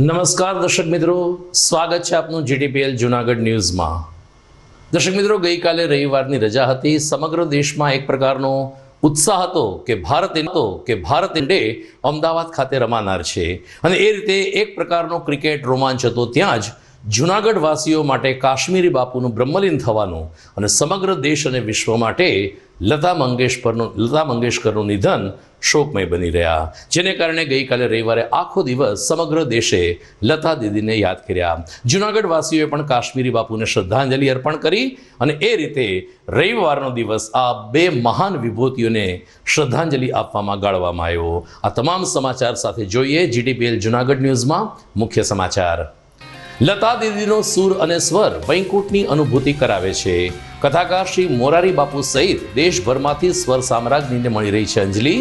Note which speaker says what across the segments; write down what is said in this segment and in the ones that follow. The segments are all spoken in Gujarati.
Speaker 1: નમસ્કાર દર્શક મિત્રો, સ્વાગત છે આપનું જીટીપીએલ જૂનાગઢ ન્યૂઝમાં। દર્શક મિત્રો, ગઈકાલે રવિવારની રજા હતી। સમગ્ર દેશમાં એક પ્રકારનો ઉત્સાહ હતો કે ભારત ડે અમદાવાદ ખાતે રમાનાર છે અને એ રીતે એક પ્રકારનો ક્રિકેટ રોમાંચ હતો। ત્યાં જ જૂનાગઢ વાસીઓ માટે કાશ્મીરી બાપુનું બ્રહ્મલીન થવાનું અને સમગ્ર દેશ અને વિશ્વ માટે લતા મંગેશકરનું નિધન શોકમય બની રહ્યા, જેને કારણે ગઈકાલે રવિવારે આખો દિવસ સમગ્ર દેશે લતા દીદીને યાદ કર્યા। જૂનાગઢ વાસીઓએ પણ કાશ્મીરી બાપુને શ્રદ્ધાંજલિ અર્પણ કરી અને એ રીતે રવિવારનો દિવસ આ બે મહાન વિભૂતિઓને શ્રદ્ધાંજલિ આપવામાં ગાળવામાં આવ્યો। આ તમામ સમાચાર સાથે જોઈએ જીટીપીએલ જૂનાગઢ ન્યૂઝમાં મુખ્ય સમાચાર। લતા દીદીનો સૂર અને સ્વર વૈકુંઠની અનુભૂતિ કરાવે છે। કથાકાર શ્રી મોરારી બાપુ સહિત દેશભરમાંથી સ્વર સામ્રાજ્ઞીને મળી રહી છે અંજલિ।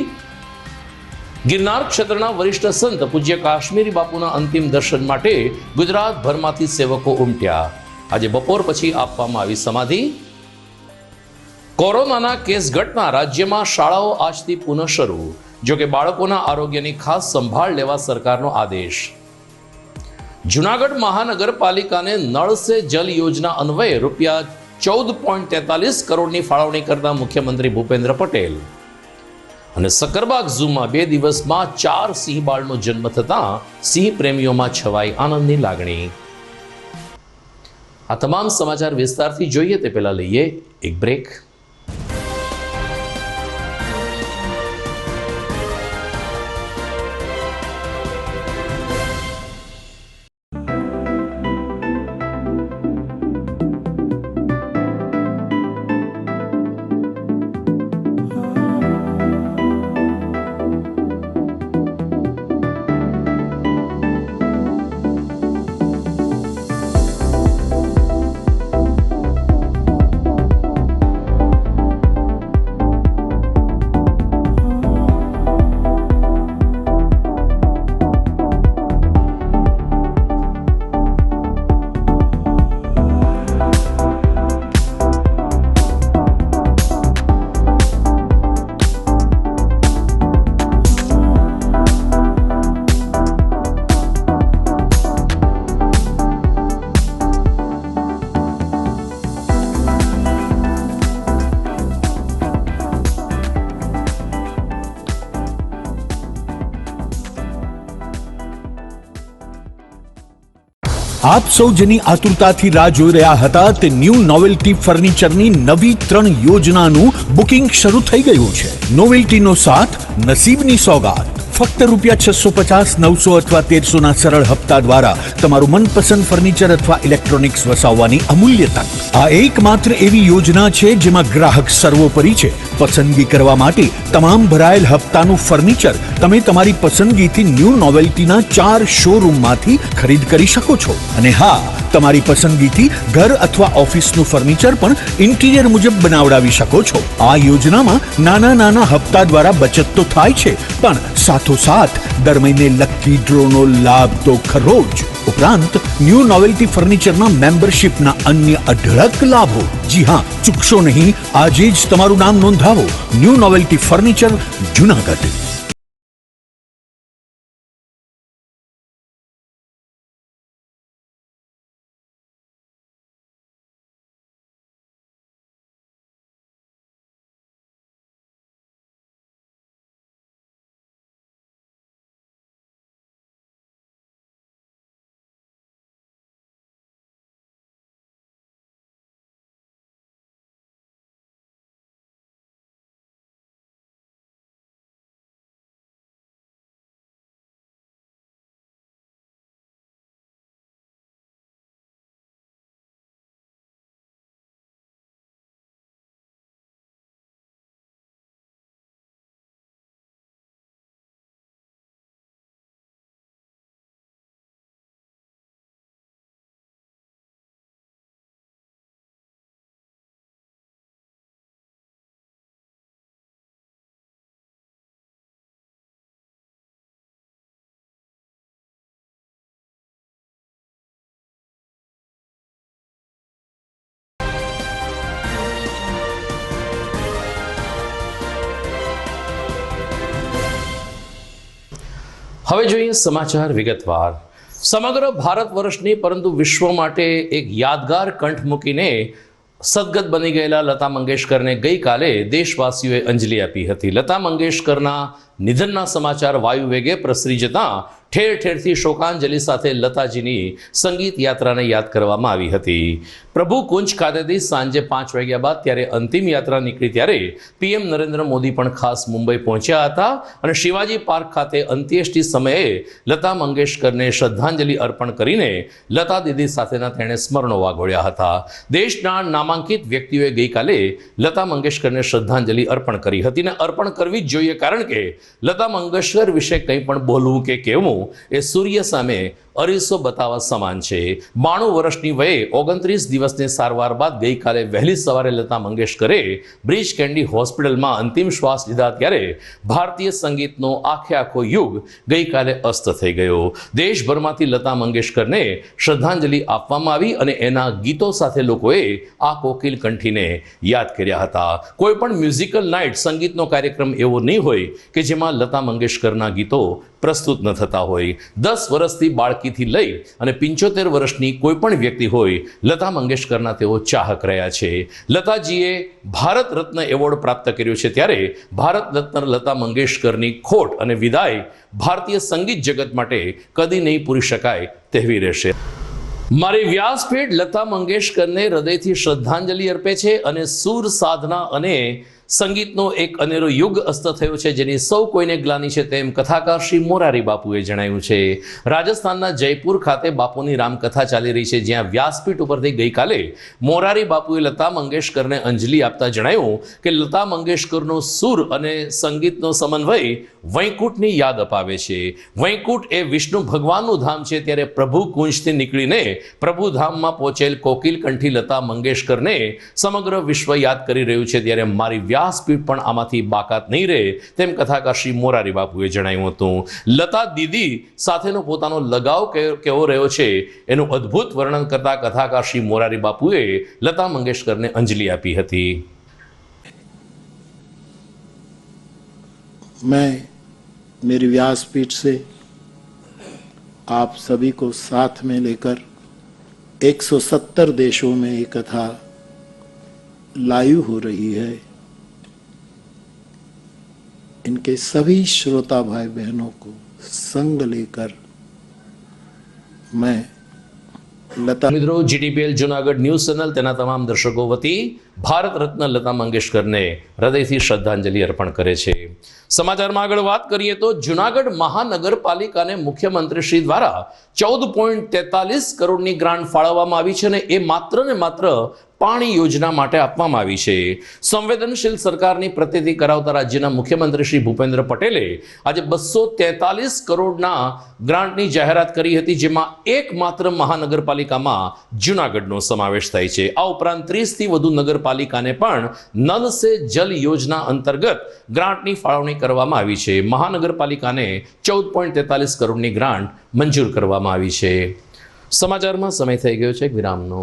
Speaker 1: ગિરનાર ક્ષેત્રના વરિષ્ઠ સંત પૂજ્ય કાશ્મીરી બાપુના અંતિમ દર્શન માટે ગુજરાતભરમાંથી સેવકો ઉમટ્યા। આજે બપોર પછી આપવામાં આવી સમાધિ। કોરોનાના કેસ ઘટના રાજ્યમાં શાળાઓ આજથી પુનઃ શરૂ, જોકે બાળકોના આરોગ્યની ખાસ સંભાળ લેવા સરકારનો આદેશ। જૂનાગઢ મહાનગરપાલિકાને નળ સે જલ યોજના અન્વયે રૂપિયા 14.43 કરોડની ફાળવણી કરતા મુખ્યમંત્રી ભૂપેન્દ્ર પટેલ। અને સકરબાગ ઝૂમાં 2 દિવસમાં 4 સિંહ બાળનો જન્મ થતાં સિંહ પ્રેમીઓમાં છવાઈ આનંદની લાગણી। આ તમામ સમાચાર વિસ્તારથી જોઈએ તે પહેલા લઈએ એક બ્રેક।
Speaker 2: આપ સૌ જેની આતુરતાથી રાહ જોઈ રહ્યા હતા તે ન્યૂ નોવેલ્ટી ફર્નિચરની નવી 3 યોજનાનું બુકિંગ શરૂ થઈ ગયું છે। નોવેલ્ટીનો સાથ, નસીબની સોગાત। ફક્ત રૂપિયા 650, 900 અથવા 1300 ના સરળ હપ્તા દ્વારા તમારું મનપસંદ ફર્નિચર અથવા ઇલેક્ટ્રોનિક્સ વસાવવાની અમૂલ્ય તક। આ એકમાત્ર એવી યોજના છે જેમાં ગ્રાહક સર્વોપરી છે। પસંદગી કરવા માટે તમામ ભરાયેલ હપ્તાનું ફર્નિચર તમે તમારી પસંદગીથી ન્યૂ નોવેલ્ટીના 4 શોરૂમમાંથી ખરીદ કરી શકો છો। અને હા, તમારી પસંદગીથી ઘર અથવા ઓફિસનું ફર્નિચર પણ ઇન્ટિરિયર મુજબ બનાવડાવી શકો છો। આ યોજનામાં નાના હપ્તા દ્વારા બચત તો થાય છે, પણ સાથોસાથ દર મહિને લકી ડ્રોનો લાભ તો ખરો જ। ઉપરાંત ન્યૂ નોવેલ્ટી ફર્નિચરના મેમ્બરશિપના અન્ય અઢળક લાભો। જી હા, ચૂકશો નહીં, આજે જ તમારું નામ નોંધાવો। New novelty furniture, Junagadh.
Speaker 1: હવે જોઈએ સમાચાર વિગતવાર। સમગ્ર ભારત વર્ષની પરંતુ વિશ્વ માટે એક યાદગાર કંઠ મૂકીને સદગત બની ગયેલા લતા મંગેશકરને ગઈકાલે દેશવાસીઓએ અંજલિ આપી હતી. લતા મંગેશકરના નિધનના સમાચાર વાયુવેગે પ્રસરી જતા ઠેર ઠેરથી શોકાંજલિ સાથે લતાજીની સંગીત યાત્રાને યાદ કરવામાં આવી હતી. પ્રભુ કુંજ ખાતેથી સાંજે 5 વાગ્યા બાદ ત્યારે અંતિમ યાત્રા નીકળી ત્યારે પીએમ નરેન્દ્ર મોદી પણ ખાસ મુંબઈ પહોંચ્યા હતા અને શિવાજી પાર્ક ખાતે અંત્યેષ્ટિ સમયે લતા મંગેશકરને શ્રદ્ધાંજલિ અર્પણ કરીને લતા દીદી સાથેના તેણે સ્મરણો વાગોળ્યા હતા. દેશના નામાંકિત વ્યક્તિઓએ ગઈકાલે લતા મંગેશકરને શ્રદ્ધાંજલિ અર્પણ કરી હતી અને અર્પણ કરવી જ જોઈએ, કારણ કે લતા મંગેશકર વિશે કંઈ પણ બોલવું કે કહેવું એ સૂર્ય સામે અરીસો બતાવવા સમાન છે. 92 વર્ષની વયે 29 દિવસની સારવાર બાદ ગઈકાલે વહેલી સવારે લતા મંગેશકરે બ્રીચ કેન્ડી હોસ્પિટલમાં અંતિમ શ્વાસ લીધા ત્યારે ભારતીય સંગીતનો આખો યુગ ગઈકાલે અસ્ત થઈ ગયો. દેશભરમાંથી લતા મંગેશકરને શ્રદ્ધાંજલિ આપવામાં આવી અને એના ગીતો સાથે લોકોએ આ કોકિલ કંઠીને યાદ કર્યા હતા. કોઈ પણ મ્યુઝિકલ નાઇટ, સંગીતનો કાર્યક્રમ એવો નહીં હોય કે જેમાં લતા મંગેશકરના ગીતો પ્રસ્તુત ન થતા હોય. 10 વર્ષથી બાળકીથી લઈ અને 75 વર્ષની કોઈ પણ વ્યક્તિ હોય, લતા મંગેશકરના તેઓ ચાહક રહ્યા છે. લતાજીએ ભારત રત્ન એવોર્ડ પ્રાપ્ત કર્યો છે ત્યારે ભારત રત્ન લતા મંગેશકરની ખોટ અને વિદાય ભારતીય સંગીત જગત માટે કદી નહીં પૂરી શકાય તેવી રહેશે. મારી વ્યાસપીઠ લતા મંગેશકરને હૃદયથી શ્રદ્ધાંજલિ અર્પે છે અને સૂર, સાધના અને સંગીતનો એક અનેરો યુગ અસ્ત થયો છે જેની સૌ કોઈને ગ્લાની છે તેમ કથાકાર શ્રી મોરારી બાપુએ જણાવ્યું છે. રાજસ્થાનના જયપુર ખાતે બાપુની રામકથા ચાલી રહી છે, જ્યાં વ્યાસપીઠ ઉપરથી ગઈકાલે મોરારી બાપુએ લતા મંગેશકરને અંજલિ આપતા જણાવ્યું કે લતા મંગેશકરનો સૂર અને સંગીતનો સમન્વય વૈકુંઠની યાદ અપાવે છે. વૈકુંઠ એ વિષ્ણુ ભગવાનનું ધામ છે, ત્યારે પ્રભુ કુંજથી નીકળીને પ્રભુધામમાં પહોંચેલ કોકિલ કંઠી લતા મંગેશકરને સમગ્ર વિશ્વ યાદ કરી રહ્યું છે, ત્યારે મારી વ્યાસપીઠ પણ આમાંથી બાકાત નહીં રહે તેમ કથાકાર શ્રી મોરારી બાપુએ જણાવ્યું હતું. લતા દીદી સાથેનો પોતાનો લગાવ કેવો રહ્યો છે એનું અદ્ભુત વર્ણન કરતા કથાકાર શ્રી મોરારી બાપુએ લતા મંગેશકરને અંજલિ આપી હતી.
Speaker 3: मैं मेरी व्यासपीठ से आप सभी को साथ में लेकर 170 देशों में ये कथा लाइव हो रही है. इनके सभी श्रोता भाई बहनों को संग लेकर मैं लता
Speaker 1: મિત્રો, જીટીપીએલ જુનાગઢ ન્યૂઝ ચેનલ તેના તમામ દર્શકો વતી ભારત રત્ન લતા મંગેશકરને હૃદયથી શ્રદ્ધાંજલિ અર્પણ કરે છે. સમાચારમાં આગળ વાત કરીએ તો જુનાગઢ મહાનગરપાલિકાને મુખ્યમંત્રી શ્રી દ્વારા 14.43 કરોડની ગ્રાન્ટ ફાળવવામાં આવી છે અને એ માત્ર ને માત્ર પાણી યોજના માટે આપવામાં આવી છે. સંવેદનશીલ સરકારની પ્રતીતિ કરાવતા રાજ્યના મુખ્યમંત્રી શ્રી ભૂપેન્દ્ર પટેલે આજે 243 કરોડના ગ્રાન્ટની જાહેરાત કરી હતી, જેમાં એકમાત્ર મહાનગરપાલિકામાં જુનાગઢનો સમાવેશ થાય છે. આ ઉપરાંત 30 થી વધુ નગરપાલિકાને પણ નલ સે જલ યોજના અંતર્ગત ગ્રાન્ટની ફાળવણી કરવામાં આવી છે. મહાનગરપાલિકાને 14.43 કરોડની ગ્રાન્ટ મંજૂર કરવામાં આવી છે. સમાચારમાં સમય થઈ ગયો છે એક વિરામનો.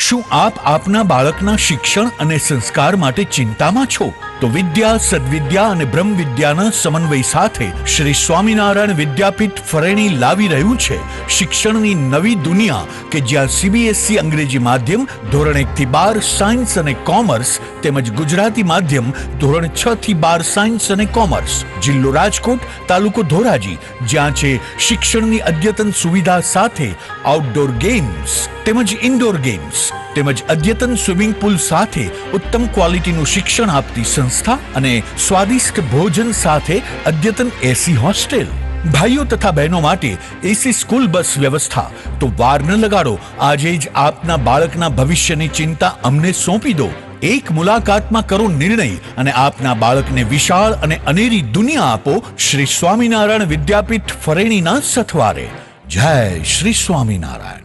Speaker 2: શું આપ આપના બાળકના શિક્ષણ અને સંસ્કાર માટે ચિંતામાં છો? તો વિદ્યા, સદવિદ્યા અને બ્રહ્મ વિદ્યાના સમન્વય સાથે શ્રી સ્વામિનારાયણ વિદ્યાપીઠ ફરેણી લાવી રહ્યું છે શિક્ષણની નવી દુનિયા કે જ્યાં સીબીએસઈ અંગ્રેજી માધ્યમ ધોરણ 1 થી 12 સાયન્સ અને કોમર્સ તેમજ ગુજરાતી માધ્યમ ધોરણ 6 થી 12 સાયન્સ અને કોમર્સ. જિલ્લો રાજકોટ, તાલુકો ધોરાજી, જ્યાં છે શિક્ષણની અદ્યતન સુવિધા સાથે આઉટડોર ગેમ્સ તેમજ ઇન્ડોર ગેમ્સ તેમજ અદ્યતન સ્વિમિંગ પુલ સાથે ઉત્તમ ક્વોલિટીનું શિક્ષણ આપતી સંસ્થા અને સ્વાદિષ્ટ ભોજન સાથે અદ્યતન એસી હોસ્ટેલ. ભાઈઓ તથા બહેનો માટે એસી સ્કૂલ બસ વ્યવસ્થા. તો વાર ન લગાડો, આજે જ આપના બાળકના ભવિષ્યની ચિંતા અમને સોંપી દો. એક મુલાકાતમાં કરો નિર્ણય અને આપના બાળકને વિશાળ અને અનેરી દુનિયા આપો. શ્રી સ્વામિનારાયણ વિદ્યાપીઠ ફરેણીના સથવારે. જય શ્રી સ્વામિનારાયણ.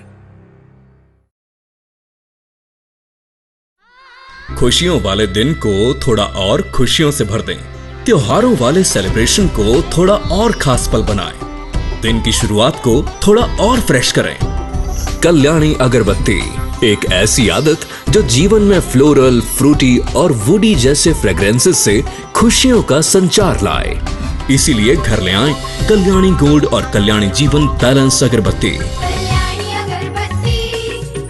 Speaker 4: खुशियों वाले दिन को थोड़ा और खुशियों से भर दें. त्योहारों वाले सेलिब्रेशन को थोड़ा और खास पल बनाएं. दिन की शुरुआत को थोड़ा और फ्रेश करें. कल्याणी अगरबत्ती, एक ऐसी आदत जो जीवन में फ्लोरल, फ्रूटी और वुडी जैसे फ्रेग्रेंसेस से खुशियों का संचार लाए. इसीलिए घर ले आए कल्याणी गोल्ड और कल्याणी जीवन बैलेंस अगरबत्ती.
Speaker 5: Kalyani Agarbatti,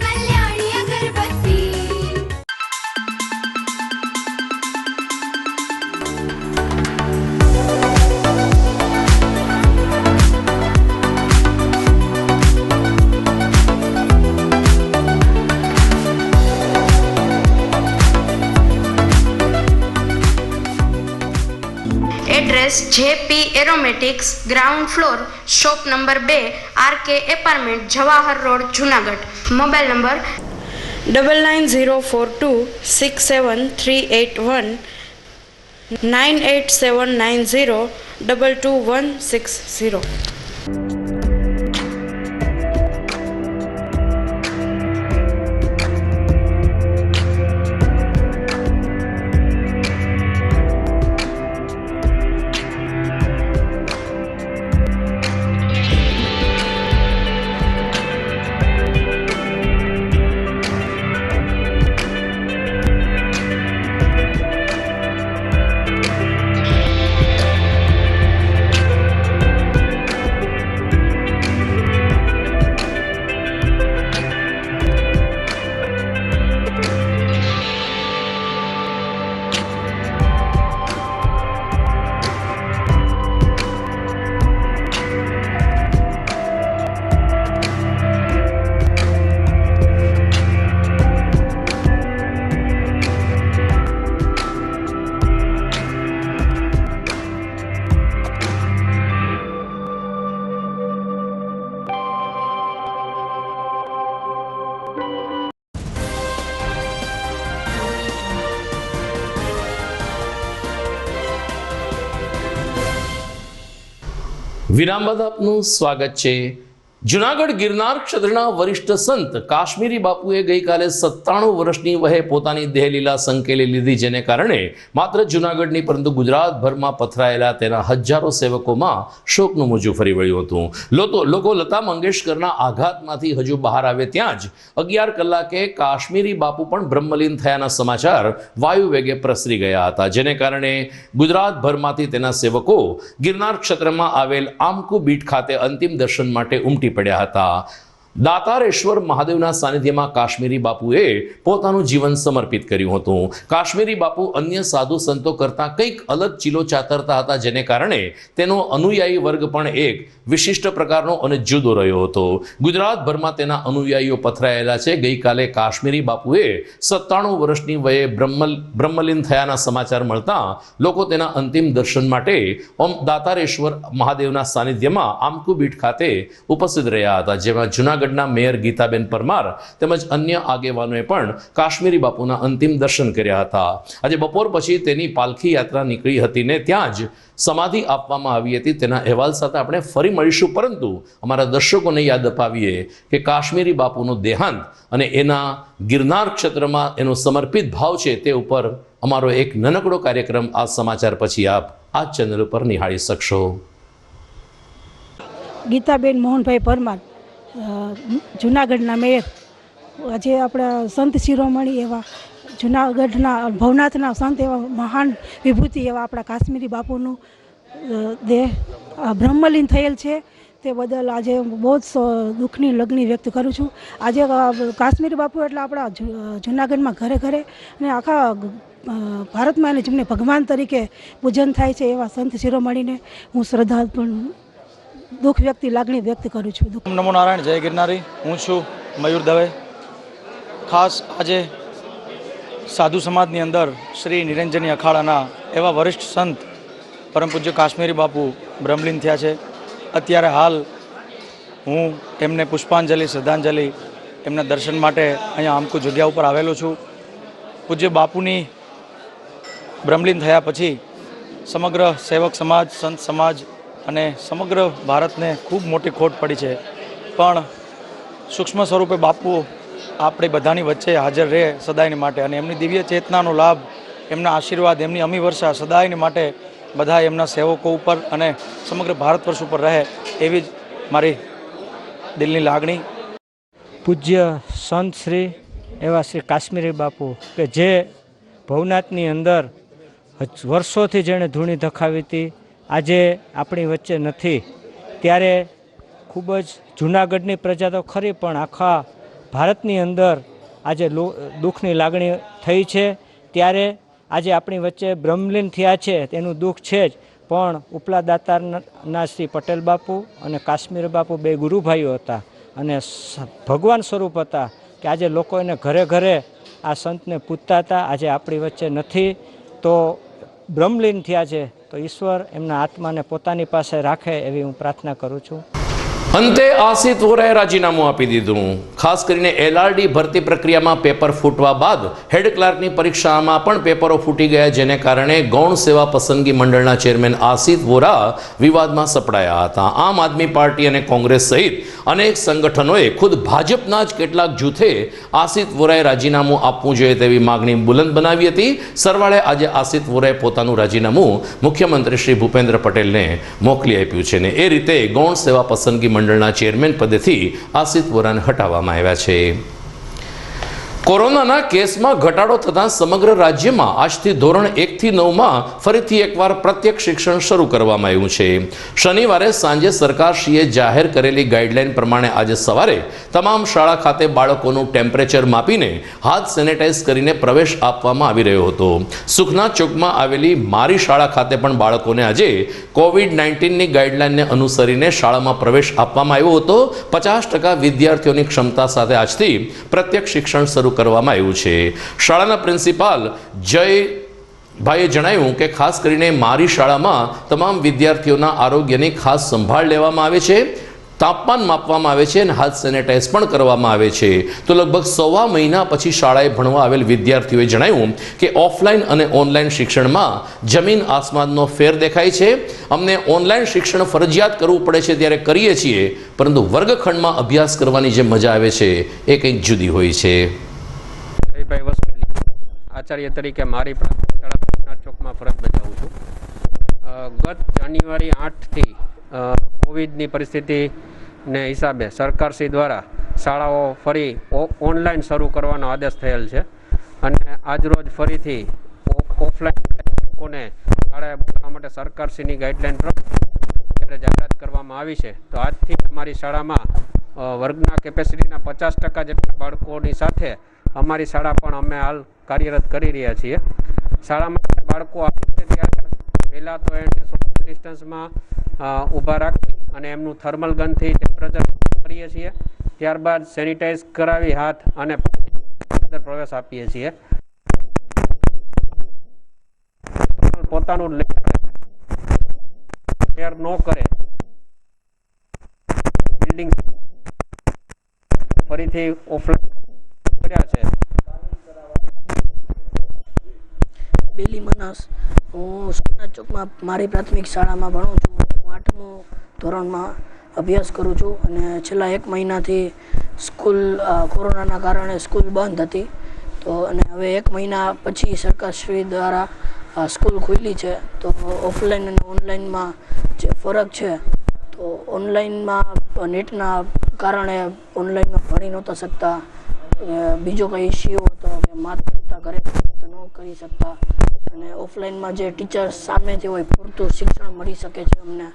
Speaker 5: Kalyani Agarbatti.
Speaker 6: Address JP aromatics, ground floor, shop number 2, RK apartment, Jawahar road, Junagadh. Mobile number 9904267381 9879022160.
Speaker 1: વિરામ બાદ આપનું સ્વાગત છે. જુનાગઢ ગિરનાર ક્ષેત્રના વરિષ્ઠ સંત કાશ્મીરી બાપુએ ગઈકાલે 97 વર્ષની વયે પોતાની દેહલીલા સંકેલી લીધી, જેને કારણે માત્ર જુનાગઢની પરંતુ ગુજરાતભરમાં પથરાયેલા તેના હજારો સેવકોમાં શોકનું મોજું ફરી વળ્યું હતું. લોકો લતા મંગેશકરના આઘાતમાંથી હજુ બહાર આવે ત્યાં જ 11 કલાકે કાશ્મીરી બાપુ પણ બ્રહ્મલીન થયાના સમાચાર વાયુ વેગે પ્રસરી ગયા હતા, જેને કારણે ગુજરાતભરમાંથી તેના સેવકો ગિરનાર ક્ષેત્રમાં આવેલ આમકુ બીટ ખાતે અંતિમ દર્શન માટે ઉમટી પડ્યા હતા. દાતારેશ્વર મહાદેવના સાનિધ્યમાં કાશ્મીરી બાપુએ પોતાનું જીવન સમર્પિત કર્યું હતું. કાશ્મીરી બાપુ અન્ય સાધુ સંતો કરતાં કંઈક અલગ ચીલો ચાતરતા હતા, જેને કારણે તેનો અનુયાયી વર્ગ પણ એક વિશિષ્ટ પ્રકારનો અને જુદો રહ્યો હતો. ગુજરાતભરમાં તેના અનુયાયીઓ પથરાયેલા છે. ગઈકાલે કાશ્મીરી બાપુએ 97 વર્ષની વયે બ્રહ્મલીન થયાના સમાચાર મળતા લોકો તેના અંતિમ દર્શન માટે દાતારેશ્વર મહાદેવના સાનિધ્યમાં આમકુ બીટ ખાતે ઉપસ્થિત રહ્યા હતા, જેમાં જૂનાગઢના મેયર ગીતાબેન પરમાર તેમજ અન્ય આગેવાનોએ પણ કાશ્મીરી બાપુના અંતિમ દર્શન કર્યા હતા. આજે બપોર પછી તેની પાલખી યાત્રા નીકળી હતી ને ત્યાં જ સમાધિ આપવામાં આવી હતી. તેના અહેવાલ સાથે આપણે ફરી મળીશું, પરંતુ અમારા દર્શકોને યાદ અપાવીએ કે કાશ્મીરી બાપુનું દેહાંત અને એના ગિરનાર ક્ષેત્રમાં એનો સમર્પિત ભાવ છે તે ઉપર અમારો એક નાનકડો કાર્યક્રમ આ સમાચાર પછી આપ આ ચેનલ ઉપર નિહાળી શકશો.
Speaker 7: ગીતાબેન મોહનભાઈ પરમાર, જુનાગઢના મેયર. આજે આપણા સંત શિરોમણી એવા જુનાગઢના ભવનાથના સંત એવા મહાન વિભૂતિ એવા આપણા કાશ્મીરી બાપુનું દેહ બ્રહ્મલીન થયેલ છે, તે બદલ આજે બહુ જ દુઃખની લગણી વ્યક્ત કરું છું. આજે કાશ્મીરી બાપુ એટલે આપણા જુનાગઢમાં ઘરે ઘરે અને આખા ભારતમાં એને જેમને ભગવાન તરીકે પૂજન થાય છે એવા સંત શિરોમણીને હું શ્રદ્ધાપૂર્ણ દુઃખ લાગણી વ્યક્ત કરું છું.
Speaker 8: નમો નારાયણ, જય ગિરનારી. હું છું મયુર દવે. ખાસ આજે સાધુ સમાજની અંદર શ્રી નિરંજની અખાડાના એવા વરિષ્ઠ સંત પરમ પૂજ્ય કાશ્મીરી બાપુ બ્રહ્મલીન થયા છે. અત્યારે હાલ હું એમને પુષ્પાંજલિ શ્રદ્ધાંજલિ એમના દર્શન માટે અહીંયા આમકુ જગ્યા ઉપર આવેલો છું. પૂજ્ય બાપુની બ્રહ્મલીન થયા પછી સમગ્ર સેવક સમાજ, સંત સમાજ અને સમગ્ર ભારતને ખૂબ મોટી ખોટ પડી છે. પણ સૂક્ષ્મ સ્વરૂપે બાપુ આપણી બધાની વચ્ચે હાજર રહે સદાયને માટે, અને એમની દિવ્ય ચેતનાનો લાભ, એમના આશીર્વાદ, એમની અમી વર્ષા સદાયને માટે બધા એમના સેવકો ઉપર અને સમગ્ર ભારત વર્ષ ઉપર રહે, એવી જ મારી દિલની લાગણી.
Speaker 9: પૂજ્ય સંત શ્રી એવા શ્રી કાશ્મીરી બાપુ કે જે ભવનાથની અંદર વર્ષોથી જેણે ધૂણી ધખાવી હતી, આજે આપણી વચ્ચે નથી. ત્યારે ખૂબ જ જૂનાગઢની પ્રજા તો ખરી, પણ આખા ભારતની અંદર આજે દુઃખની લાગણી થઈ છે. ત્યારે આજે આપણી વચ્ચે બ્રહ્મલીન થયા છે તેનું દુઃખ છે જ, પણ ઉપલા દાતારના શ્રી પટેલ બાપુ અને કાશ્મીરી બાપુ બે ગુરુભાઈઓ હતા અને ભગવાન સ્વરૂપ હતા કે આજે લોકો એને ઘરે ઘરે આ સંતને પૂજતા હતા. આજે આપણી વચ્ચે નથી તો બ્રહ્મલીન થયા છે, તો ઈશ્વર એમના આત્માને પોતાની પાસે રાખે એવી હું પ્રાર્થના કરું છું.
Speaker 1: અંતે આસિત વોરાએ રાજીનામું આપી દીધું. ખાસ કરીને LRD ભરતી પ્રક્રિયામાં પેપર ફૂટવા બાદ હેડ ક્લાર્કની પરીક્ષામાં પણ પેપરો ફૂટી ગયા, જેને કારણે ગૌણ સેવા પસંદગી મંડળના ચેરમેન આસિત વોરા વિવાદમાં સપડાયા હતા. આમ આદમી પાર્ટી અને કોંગ્રેસ સહિત અનેક સંગઠનોએ, ખુદ ભાજપના જ કેટલાક જૂથે આસિત વોરાએ રાજીનામું આપવું જોઈએ તેવી માગણી બુલંદ બનાવી હતી. સરવાળે આજે આસિત વોરાએ પોતાનું રાજીનામું મુખ્યમંત્રી શ્રી ભૂપેન્દ્ર પટેલને મોકલી આપ્યું છે ને એ રીતે ગૌણ સેવા પસંદગી મંડળના ચેરમેન પદેથી આસિત વોરાને હટાવવામાં આવ્યા છે. કોરોનાના કેસમાં ઘટાડો થતાં સમગ્ર રાજ્યમાં આજથી ધોરણ 1 થી 9માં ફરીથી એકવાર પ્રત્યક્ષ શિક્ષણ શરૂ કરવામાં આવ્યું છે. શનિવારે સાંજે સરકારશ્રીએ જાહેર કરેલી ગાઈડલાઈન પ્રમાણે આજે સવારે તમામ શાળા ખાતે બાળકોનું ટેમ્પરેચર માપીને હાથ સેનેટાઈઝ કરીને પ્રવેશ આપવામાં આવી રહ્યો હતો. સુખના ચોકમાં આવેલી મારી શાળા ખાતે પણ બાળકોને આજે COVID-19ની ગાઈડલાઈનને અનુસરીને શાળામાં પ્રવેશ આપવામાં આવ્યો હતો. 50% વિદ્યાર્થીઓની ક્ષમતા સાથે આજથી પ્રત્યક્ષ શિક્ષણ શરૂ કરવામાં આવ્યું છે. શાળાના પ્રિન્સિપાલ જયભાઈએ જણાવ્યું કે ખાસ કરીને મારી શાળામાં તમામ વિદ્યાર્થીઓના આરોગ્યની ખાસ સંભાળ લેવામાં આવે છે, તાપમાન માપવામાં આવે છે અને હાથ સેનેટાઈઝ પણ કરવામાં આવે છે. તો લગભગ 1.5 મહિના પછી શાળાએ ભણવા આવેલ વિદ્યાર્થીઓએ જણાવ્યું કે ઓફલાઈન અને ઓનલાઈન શિક્ષણમાં જમીન આસમાનનો ફેર દેખાય છે. અમને ઓનલાઈન શિક્ષણ ફરજિયાત કરવું પડે છે ત્યારે કરીએ છીએ, પરંતુ વર્ગખંડમાં અભ્યાસ કરવાની જે મજા આવે છે એ કંઈક જુદી હોય છે.
Speaker 10: આચાર્ય તરીકે મારી પ્રાથમિક શાળા ચોકમાં ફરજ બજાવું છું. ગત જાન્યુઆરી 8થી કોવિડની પરિસ્થિતિને હિસાબે સરકારશ્રી દ્વારા શાળાઓ ફરી ઓનલાઈન શરૂ કરવાનો આદેશ થયેલ છે અને આજરોજ ફરીથી ઓફલાઈન લોકોને શાળાએ બોલાવવા માટે સરકારશ્રીની ગાઈડલાઈન પ્રમાણે જાહેરાત કરવામાં આવી છે. તો આજથી અમારી શાળામાં વર્ગના કેપેસિટીના 50% જેટલા બાળકોની સાથે અમારી શાળા પણ અમે હાલ કાર્યરત કરી રહ્યા છીએ. શાળામાં બાળકો આવે છે ત્યારે પહેલાં તો એને સોશિયલ ડિસ્ટન્સમાં ઊભા રાખી અને એમનું થર્મલ ગનથી ટેમ્પરેચર કરીએ છીએ. ત્યારબાદ સેનિટાઈઝ કરાવી હાથ અને અંદર પ્રવેશ આપીએ છીએ. પોતાનું શેર ન કરે, બિલ્ડિંગ ફરીથી ઓફલાઈન કર્યા છે.
Speaker 11: બેલી મનસ, હું સુખના ચોકમાં મારી પ્રાથમિક શાળામાં ભણું છું. હું 8મું ધોરણમાં અભ્યાસ કરું છું અને છેલ્લા 1 મહિનાથી સ્કૂલ કોરોનાના કારણે સ્કૂલ બંધ હતી. તો અને હવે 1 મહિના પછી સરકારશ્રી દ્વારા સ્કૂલ ખુલી છે. તો ઓફલાઈન અને ઓનલાઈનમાં જે ફરક છે, તો ઓનલાઈનમાં નેટના કારણે ઓનલાઈનમાં ભણી નહોતા શકતા. બીજો કંઈ ઇસ્યુ હતો કે માતા પિતા ઘરે ન કરી શકતા, અને ઓફલાઈનમાં જે ટીચર સામેથી હોય પૂરતું શિક્ષણ મળી શકે છે અમને.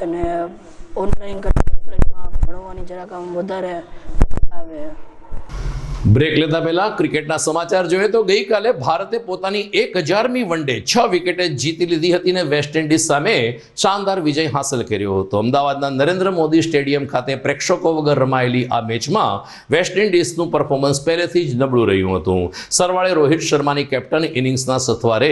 Speaker 11: અને ઓનલાઈન કરતાં ઓફલાઈનમાં ભણવાની જરાક આમ વધારે આવે.
Speaker 1: બ્રેક લેતા પહેલા ક્રિકેટના સમાચાર જોઈએ તો ગઈકાલે ભારતે પોતાની 1000મી વનડે 6 વિકેટે જીતી લીધી હતી અને વેસ્ટ ઇન્ડિઝ સામે શાનદાર વિજય હાંસલ કર્યો હતો. અમદાવાદના નરેન્દ્ર મોદી સ્ટેડિયમ ખાતે પ્રેક્ષકો વગર રમાયેલી આ મેચમાં વેસ્ટ ઇન્ડિઝનું પરફોર્મન્સ પહેલેથી જ નબળું રહ્યું હતું. સરવાળે રોહિત શર્માની કેપ્ટન ઇનિંગ્સના સથવારે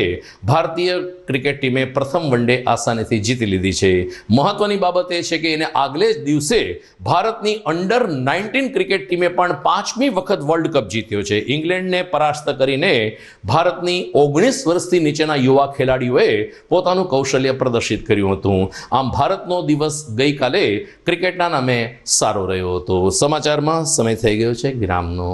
Speaker 1: ભારતીય ક્રિકેટ ટીમે પ્રથમ વનડે આસાનીથી જીતી લીધી છે. મહત્વની બાબત એ છે કે એને આગલે જ દિવસે ભારતની અંડર 19 ક્રિકેટ ટીમે પણ 5મી વખત વર્લ્ડ કપ જીત્યો છે. ઇંગ્લેન્ડને પરાસ્ત કરીને ભારતની 19 વર્ષથી નીચેના યુવા ખેલાડીઓએ પોતાનું કૌશલ્ય પ્રદર્શિત કર્યું હતું. આમ ભારતનો દિવસ ગઈકાલે ક્રિકેટના નામે સારો રહ્યો હતો. સમાચારમાં સમય થઈ ગયો છે વિરામનો.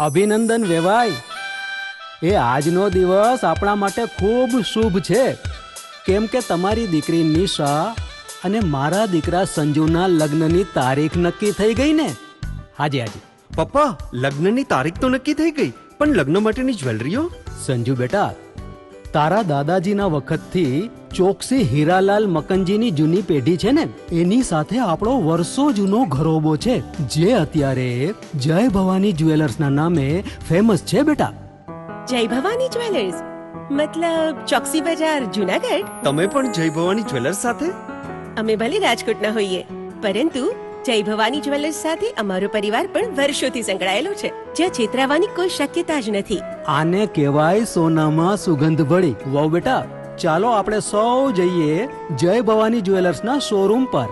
Speaker 12: અભિનંદન વેવાઈ, એ આજનો દિવસ આપણા માટે ખૂબ શુભ છે, કેમ કે તમારી દીકરી નિશા અને મારા દીકરા સંજુના લગ્નની તારીખ નક્કી થઈ ગઈ ને. હાજી હાજી
Speaker 13: પપ્પા, લગ્નની તારીખ તો નક્કી થઈ ગઈ, પણ લગ્ન માટેની જ્વેલરીઓ?
Speaker 12: સંજુ બેટા, તારા દાદાજીના વખતથી ચોકસી હીરાલાલ મકનજીની જૂની પેઢી છે ને, એની સાથે આપણો વર્ષો જૂનો ઘરોબો છે, જે અત્યારે જય ભવાની જ્વેલર્સના નામે ફેમસ છે બેટા.
Speaker 14: જય ભવાની જ્વેલર્સ મતલબ ચોકસી બજાર જુનાગઢ?
Speaker 13: તમે પણ જય ભવાની જ્વેલર્સ સાથે?
Speaker 14: અમે ભલે રાજકોટના હોઈએ, પરંતુ જય ભવાની જ્વેલર્સ સાથે અમારો પરિવાર પણ વર્ષોથી સંકળાયેલો છે, જ્યાં છેતરાવાની કોઈ શક્યતા જ નથી.
Speaker 12: આને કહેવાય સોનામાં સુગંધ ભળી. વાવ બેટા, ચાલો આપણે સૌ જઈએ જય ભવાની જ્વેલર્સના શોરૂમ પર.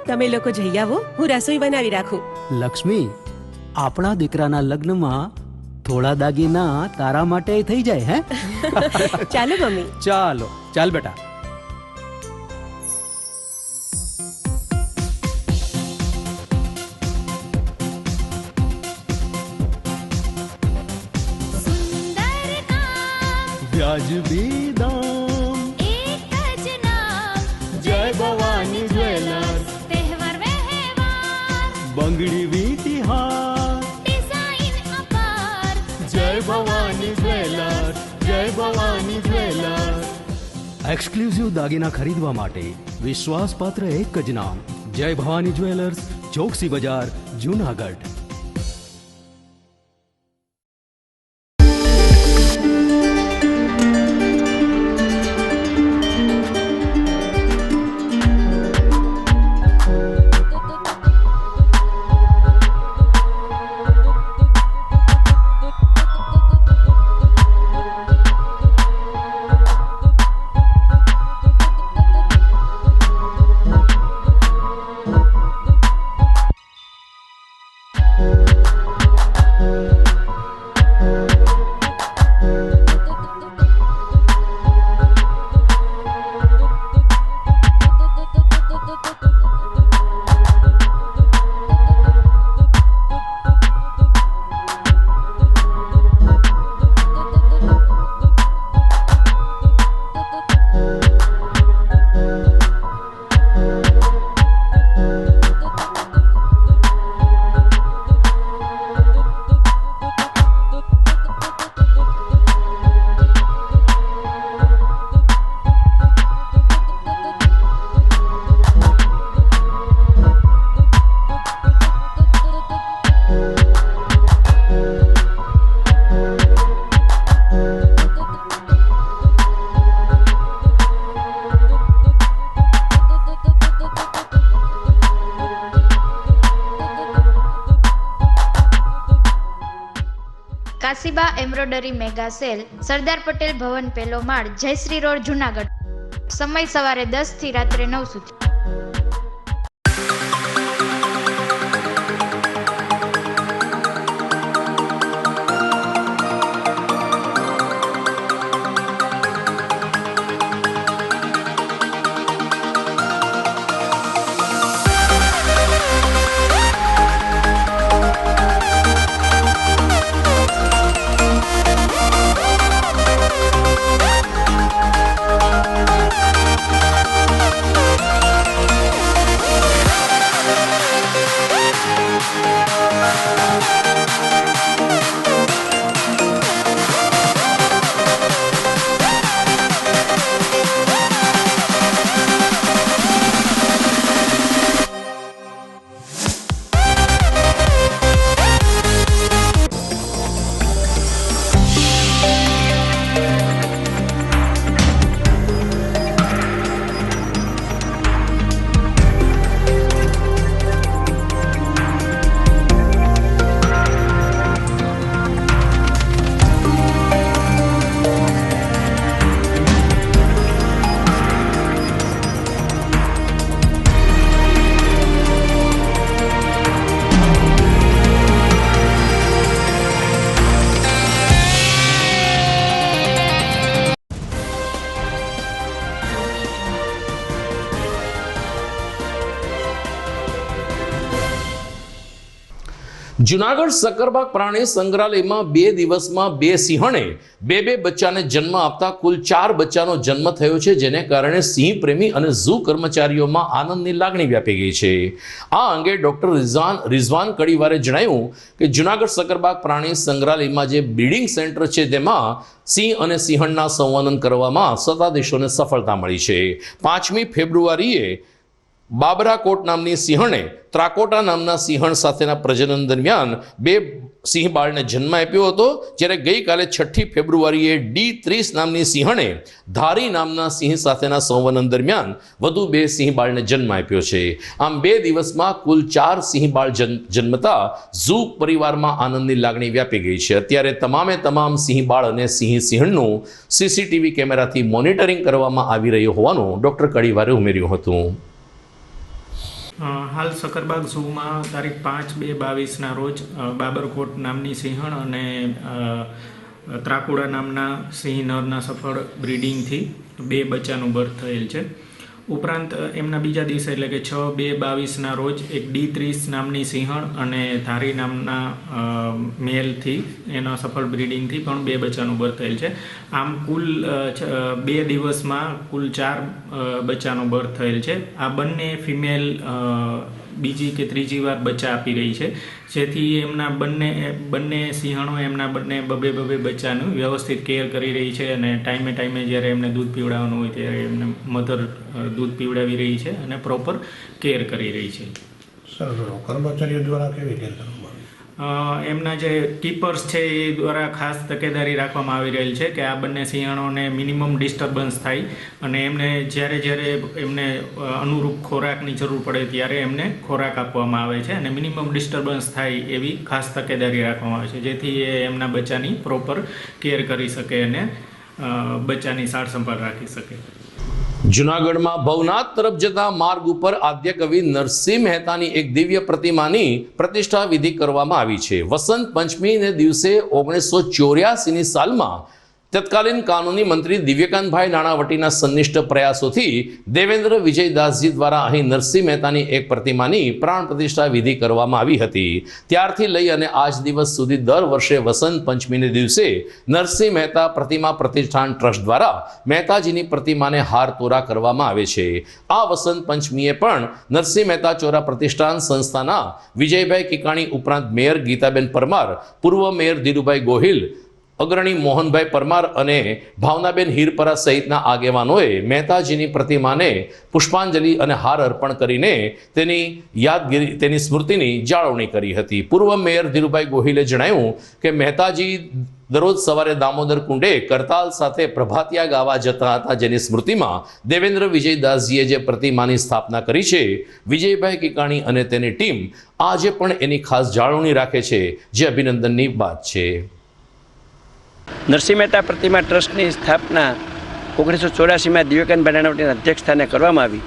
Speaker 14: તમે લોકો જઈ આવો, હું રસોઈ બનાવી રાખું.
Speaker 12: લક્ષ્મી, આપણા દીકરાના લગ્નમાં થોડા દાગીના તારા માટે થઈ જાય. હે
Speaker 14: ચાલો મમ્મી.
Speaker 12: ચાલો ચાલ બેટા. વ્યાજબી દામ,
Speaker 5: એક જ નામ,
Speaker 12: જય ભવાની જ્વેલર્સ.
Speaker 5: તહેવાર વ્યવહાર,
Speaker 12: બંગડી વીટી હાર,
Speaker 5: ડિઝાઇન અપાર,
Speaker 12: જય ભવાની જ્વેલર્સ, જય ભવાની જ્વેલર્સ. એક્સક્લુઝિવ દાગીના ખરીદવા માટે વિશ્વાસપાત્ર એક જ નામ, જય Bhavani jewellers, Choksi Bazaar, Junagadh.
Speaker 15: Kashiba embroidery mega sale, Sardar Patel Bhavan પેલો માળ, જયશ્રી રોડ, જુનાગઢ. સમય સવારે 10 થી રાત્રે 9 સુધી.
Speaker 1: જુનાગઢ સક્કરબાગ પ્રાણી સંગ્રહાલયમાં 2 દિવસમાં 2 સિંહણે બે બચ્ચાને જન્મ આપતા કુલ 4 બચ્ચાનો જન્મ થયો છે, જેને કારણે સિંહ પ્રેમી અને ઝૂ કર્મચારીઓમાં આનંદની લાગણી વ્યાપી ગઈ છે. આ અંગે ડોક્ટર રિઝવાન કડીવારે જણાવ્યું કે જુનાગઢ સક્કરબાગ પ્રાણી સંગ્રહાલયમાં જે બ્રીડિંગ સેન્ટર છે તેમાં સિંહ અને સિંહણના સંવર્ધન કરવામાં સત્તાધીશોને સફળતા મળી છે. 5મી ફેબ્રુઆરીએ બાબરાકોટ નામની સિંહણે ત્રાકોટા નામના સિંહણ સાથેના પ્રજનન દરમિયાન 2 સિંહ બાળને જન્મ આપ્યો હતો, જ્યારે ગઈકાલે 6ઠી ફેબ્રુઆરીએ D30 નામની સિંહણે ધારી નામના સિંહ સાથેના સંવર્ધન દરમિયાન વધુ 2 સિંહ બાળને જન્મ આપ્યો છે. આમ 2 દિવસમાં કુલ 4 સિંહ બાળ જન્મતા ઝૂ પરિવારમાં આનંદની લાગણી વ્યાપી ગઈ છે. અત્યારે તમામ સિંહ બાળ અને સિંહણનું CCTV કેમેરાથી મોનિટરિંગ કરવામાં આવી રહ્યું હોવાનું ડોક્ટર કડીવારે ઉમેર્યું હતું.
Speaker 16: હાલ સક્કરબાગ ઝૂમાં તારીખ 5/2/22ના રોજ બાબરકોટ નામની સિંહણ અને ત્રાકુડા નામના સિંહ નરના સફળ બ્રીડિંગથી 2 બચ્ચાનું બર્થ થયેલ છે. ઉપરાંત એમના બીજા દિવસે એટલે કે 6/2/22ના રોજ એક D30 નામની સિંહણ અને ધારી નામના મેલથી એના સફળ બ્રીડિંગથી પણ 2 બચ્ચાનું બર્થ થયેલ છે. આમ કુલ 2 દિવસમાં કુલ 4 બચ્ચાનો બર્થ થયેલ છે. આ બંને ફિમેલ બીજી કે ત્રીજી વાર બચ્ચા આપી રહી છે, જેથી એમના બંને સિંહણો એમના બબે બચ્ચાનું વ્યવસ્થિત કેર કરી રહી છે અને ટાઈમે જ્યારે એમને દૂધ પીવડાવવાનું હોય ત્યારે એમને મધર દૂધ પીવડાવી રહી છે અને પ્રોપર કેર કરી રહી છે.
Speaker 17: સર, કર્મચારીઓ દ્વારા કેવી કેર કરવામાં આવે?
Speaker 16: એમના જે કીપર્સ છે એ દ્વારા ખાસ તકેદારી રાખવામાં આવી રહેલ છે કે આ બંને સિંહણોને મિનિમમ ડિસ્ટર્બન્સ થાય અને એમને જ્યારે એમને અનુરૂપ ખોરાકની જરૂર પડે ત્યારે એમને ખોરાક આપવામાં આવે છે અને મિનિમમ ડિસ્ટર્બન્સ થાય એવી ખાસ તકેદારી રાખવામાં આવે છે, જેથી એ એમના બચ્ચાની પ્રોપર કેર કરી શકે અને બચ્ચાની સાર સંભાળ રાખી શકે.
Speaker 1: જુનાગઢમાં ભવનાથ તરફ જતા માર્ગ ઉપર આદ્ય કવિ નરસિંહ મહેતાની એક દિવ્ય પ્રતિમાની પ્રતિષ્ઠા વિધિ કરવામાં આવી છે. વસંત પંચમીને દિવસે 1984ની સાલમાં તત્કાલીન કાનૂની મંત્રી દિવ્યકાંતભાઈ નાણાવટીના સંનિષ્ઠ પ્રયાસોથી દેવેન્દ્ર વિજયદાસજી દ્વારા અહીં નરસિંહ મહેતાની એક પ્રતિમાની પ્રાણ પ્રતિષ્ઠા વિધિ કરવામાં આવી હતી. ત્યારથી લઈ અને આજ દિવસ સુધી દર વર્ષે વસંત પંચમીને દિવસે નરસિંહ મહેતા પ્રતિમા પ્રતિષ્ઠાન ટ્રસ્ટ દ્વારા મહેતાજીની પ્રતિમાને હાર તોરા કરવામાં આવે છે. આ વસંત પંચમીએ પણ નરસિંહ મહેતા ચોરા પ્રતિષ્ઠાન સંસ્થાના વિજયભાઈ કિકાણી ઉપરાંત મેયર ગીતાબેન પરમાર, પૂર્વ મેયર ધીરુભાઈ ગોહિલ, અગ્રણી મોહનભાઈ પરમાર અને ભાવનાબેન હીરપરા સહિતના આગેવાનોએ મહેતાજીની પ્રતિમાને પુષ્પાંજલિ અને હાર અર્પણ કરીને તેની સ્મૃતિની જાળવણી કરી હતી. પૂર્વ મેયર ધીરુભાઈ ગોહિલે જણાવ્યું કે મહેતાજી દરરોજ સવારે દામોદર કુંડે કરતાલ સાથે પ્રભાતિયા ગાવા જતા હતા, જેની સ્મૃતિમાં દેવેન્દ્ર વિજયદાસજીએ જે પ્રતિમાની સ્થાપના કરી છે, વિજયભાઈ કિકાણી અને તેની ટીમ આજે પણ એની ખાસ જાળવણી રાખે છે, જે અભિનંદનની વાત છે.
Speaker 18: નરસિંહ મહેતા પ્રતિમા ટ્રસ્ટની સ્થાપના 1984માં દિવ્યકાંત ભાડાવટીના અધ્યક્ષસ્થાને કરવામાં આવી.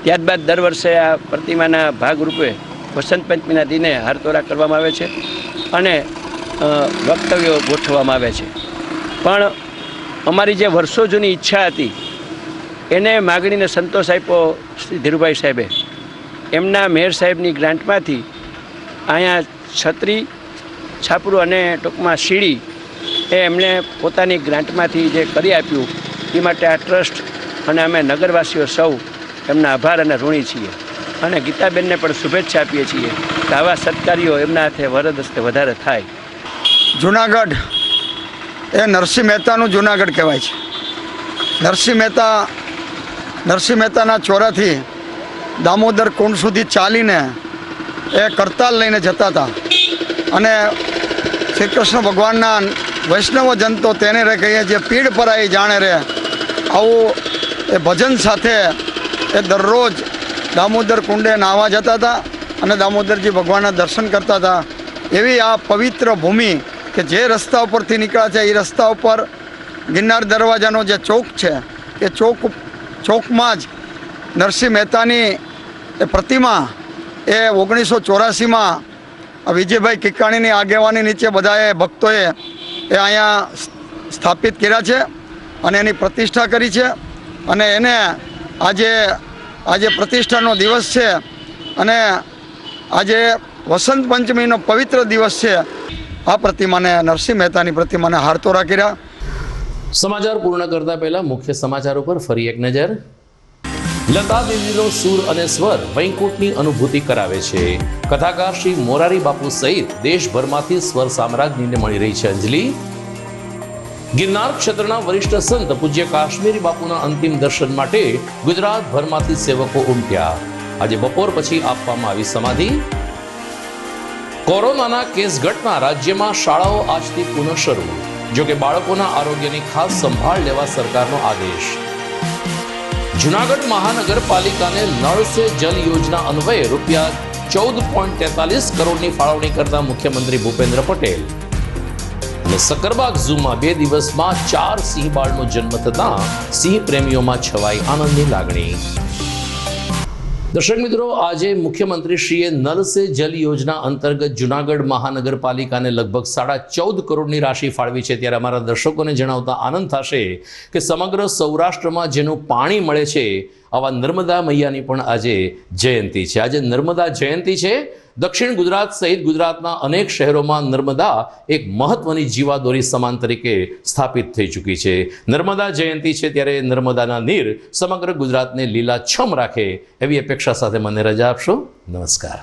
Speaker 18: ત્યારબાદ દર વર્ષે આ પ્રતિમાના ભાગરૂપે વસંત પંચમીના દિને હારતોરા કરવામાં આવે છે અને વક્તવ્યો ગોઠવવામાં આવે છે. પણ અમારી જે વર્ષો જૂની ઈચ્છા હતી એને માગણીને સંતોષ આપ્યો શ્રી ધીરુભાઈ સાહેબે. એમના મેયર સાહેબની ગ્રાન્ટમાંથી અહીંયા છત્રી, છાપરું અને ટૂંકમાં સીડી એ એમણે પોતાની ગ્રાન્ટમાંથી જે કરી આપ્યું એ માટે આ ટ્રસ્ટ અને અમે નગરવાસીઓ સૌ એમના આભાર અને ઋણી છીએ અને ગીતાબેનને પણ શુભેચ્છા આપીએ છીએ કે આવા સત્કાર્યો એમના હાથે વરદ હસ્તે વધારે થાય.
Speaker 19: જુનાગઢ એ નરસિંહ મહેતાનું જુનાગઢ કહેવાય છે. નરસિંહ મહેતાના ચોરાથી દામોદર કુંડ સુધી ચાલીને એ કરતાલ લઈને જતા હતા અને શ્રી કૃષ્ણ ભગવાનના વૈષ્ણવ જન તો તેને રે કહીએ જે પીડ પર આવી જાણે રે, આવું એ ભજન સાથે એ દરરોજ દામોદર કુંડે નાહવા જતા હતા અને દામોદરજી ભગવાનના દર્શન કરતા હતા. એવી આ પવિત્ર ભૂમિ કે જે રસ્તા ઉપરથી નીકળ્યા છે એ રસ્તા ઉપર ગિરનાર દરવાજાનો જે ચોક છે એ ચોકમાં જ નરસિંહ મહેતાની એ પ્રતિમા એ 1984માં વિજયભાઈ કિકાણીની આગેવાની નીચે બધાએ ભક્તોએ એ અહીંયા સ્થાપિત કર્યા છે અને એની પ્રતિષ્ઠા કરી છે અને એને આજે પ્રતિષ્ઠાનો દિવસ છે અને આજે વસંત પંચમીનો પવિત્ર દિવસ છે. આ પ્રતિમાને નરસિંહ મહેતાની પ્રતિમાને હારતોરા કર્યા.
Speaker 1: સમાચાર પૂર્ણ કરતા પહેલા મુખ્ય સમાચાર ઉપર ફરી એક નજર. લતા દીદીનો સૂર અને સ્વર વૈકુંઠની અનુભૂતિ કરાવે છે. કથાકાર શ્રી મોરારી બાપુ સહિત દેશભરમાંથી સ્વર સામ્રાજ્ઞીને મળી રહી છે અંજલિ. ગિરનાર ક્ષેત્રના વરિષ્ઠ સંત પૂજ્ય કાશ્મીરી બાપુના અંતિમ દર્શન માટે ગુજરાતભરમાંથી સેવકો ઉમટ્યા. આજે બપોર પછી આપવામાં આવી સમાધિ. કોરોનાના કેસ ઘટના રાજ્યમાં શાળાઓ આજથી પુનઃ શરૂ. જોકે બાળકોના આરોગ્યની ખાસ સંભાળ લેવા સરકારનો આદેશ. જૂનાગઢ મહાનગરપાલિકાને નળ સે જલ યોજના અન્વયે ₹14.43 કરોડની ફાળવણી કરતા મુખ્યમંત્રી ભૂપેન્દ્ર પટેલ. અને સકરબાગ ઝૂમાં 2 દિવસમાં 4 સિંહ બાળનો જન્મ થતાં સિંહ પ્રેમીઓમાં છવાઈ આનંદની લાગણી. દર્શક મિત્રો, આજે મુખ્યમંત્રીશ્રીએ નલ સે જલ યોજના અંતર્ગત જૂનાગઢ મહાનગરપાલિકાને લગભગ 14.5 કરોડની રાશિ ફાળવી છે. ત્યારે અમારા દર્શકોને જણાવતા આનંદ થશે કે સમગ્ર સૌરાષ્ટ્રમાં જેનું પાણી મળે છે આવા નર્મદા મૈયાની પણ આજે જયંતિ છે. આજે નર્મદા જયંતિ છે. દક્ષિણ ગુજરાત સહિત ગુજરાતના અનેક શહેરોમાં નર્મદા એક મહત્વની જીવાદોરી સમાન તરીકે સ્થાપિત થઈ ચૂકી છે. નર્મદા જયંતિ છે ત્યારે નર્મદાના નીર સમગ્ર ગુજરાતને લીલાછમ રાખે એવી અપેક્ષા સાથે મને રજા આપશો. નમસ્કાર.